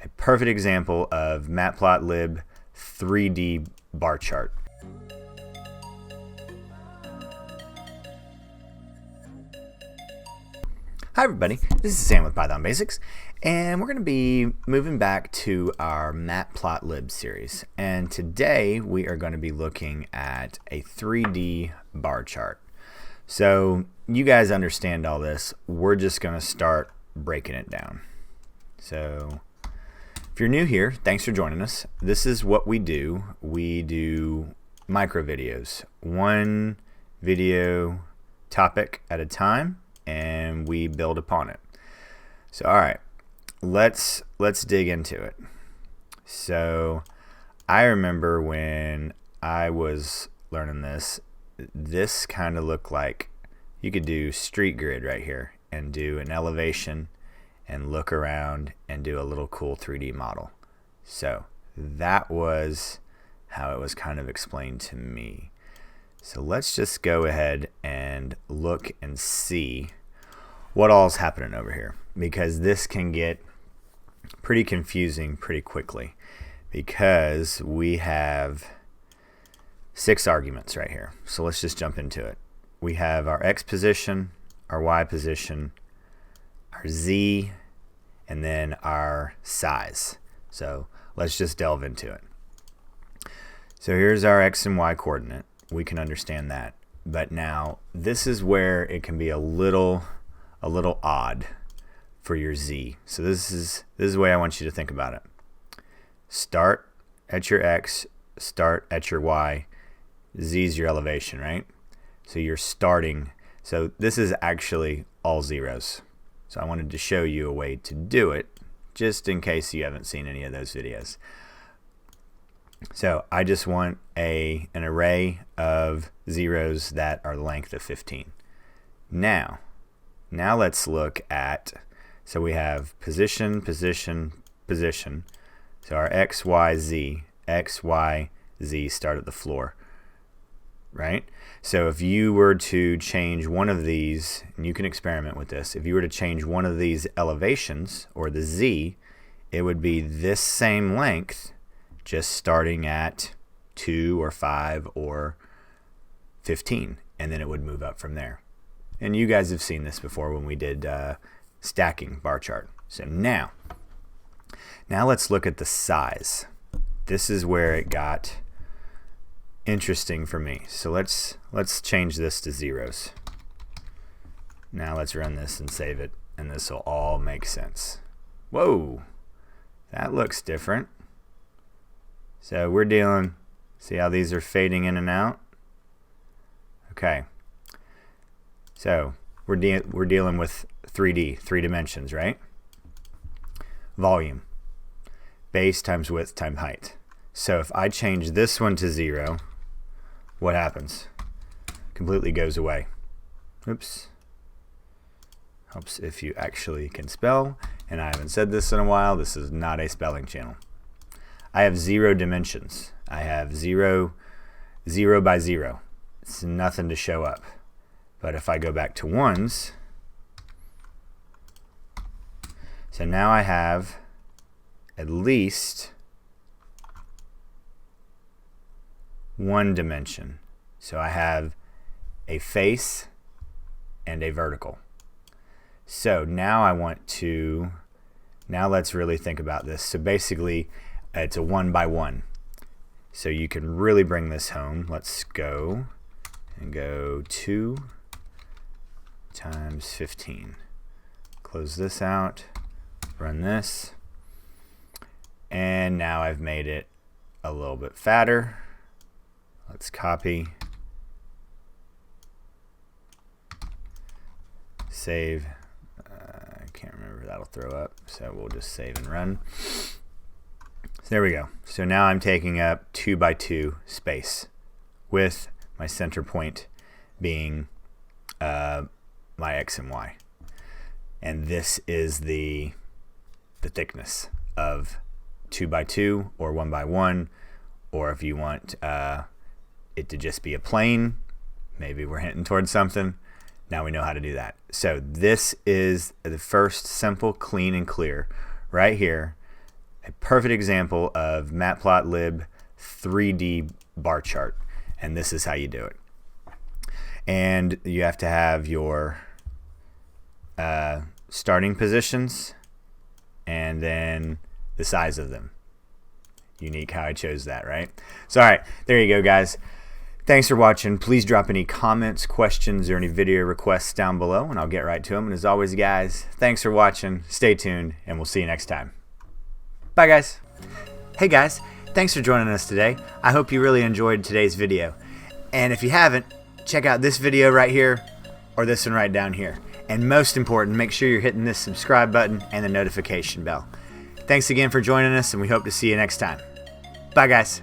a perfect example of Matplotlib 3D bar chart. Hi everybody, this is Sam with Python Basics, and we're going to be moving back to our Matplotlib series. And today we are going to be looking at a 3D bar chart. So you guys understand all this. We're just going to start breaking it down. So if you're new here, thanks for joining us. This is what we do. We do micro videos, one video topic at a time, and we build upon it. So all right, let's dig into it. So I remember when I was learning this kind of looked like you could do street grid right here and do an elevation and look around and do a little cool 3D model. So that was how it was kind of explained to me. So let's just go ahead and look and see what all's happening over here, because this can get pretty confusing pretty quickly, because we have 6 arguments right here. So let's just jump into it. We have our X position, our Y position, our Z, and then our size. So let's just delve into it. So here's our X and Y coordinate. We can understand that. But now this is where it can be a little odd for your Z. So this is the way I want you to think about it. Start at your X, start at your Y, Z is your elevation, right? So you're starting. So this is actually all zeros. So I wanted to show you a way to do it, just in case you haven't seen any of those videos. So I just want an array of zeros that are the length of 15. Now let's look at, so we have position, position, position. So our X, Y, Z start at the floor, right? So if you were to change one of these, and you can experiment with this, if you were to change one of these elevations, or the Z, it would be this same length, just starting at 2 or 5 or 15, and then it would move up from there. And you guys have seen this before when we did stacking bar chart. So now let's look at the size. This is where it got interesting for me. So let's change this to zeros. Now let's run this and save it, and this will all make sense. Whoa, that looks different. So we're dealing, see how these are fading in and out? Okay. So we're dealing with 3D, 3 dimensions, right? Volume, base times width times height. So if I change this one to 0, what happens? Completely goes away. Oops. Helps if you actually can spell, and I haven't said this in a while. This is not a spelling channel. I have 0 dimensions. I have 0 by 0. It's nothing to show up. But if I go back to ones, so now I have at least 1 dimension. So I have a face and a vertical. So now let's really think about this. So basically it's a 1 by 1. So you can really bring this home. Let's go 2 times 15. Close this out, run this, and now I've made it a little bit fatter. Let's copy, save. I can't remember, that'll throw up, so we'll just save and run. So there we go. So now I'm taking up 2 by 2 space with my center point being my X and Y. And this is the thickness of 2 by 2 or 1 by 1, or if you want it to just be a plane, maybe we're hinting towards something. Now we know how to do that. So this is the first simple, clean and clear right here. a perfect example of Matplotlib 3D bar chart. And this is how you do it. And you have to have your starting positions and then the size of them. Unique how I chose that, right? So, all right, there you go, guys. Thanks for watching. Please drop any comments, questions, or any video requests down below, and I'll get right to them. And as always, guys, thanks for watching. Stay tuned, and we'll see you next time. Bye, guys. Hey, guys. Thanks for joining us today. I hope you really enjoyed today's video. And if you haven't, check out this video right here or this one right down here. And most important, make sure you're hitting this subscribe button and the notification bell. Thanks again for joining us, and we hope to see you next time. Bye, guys.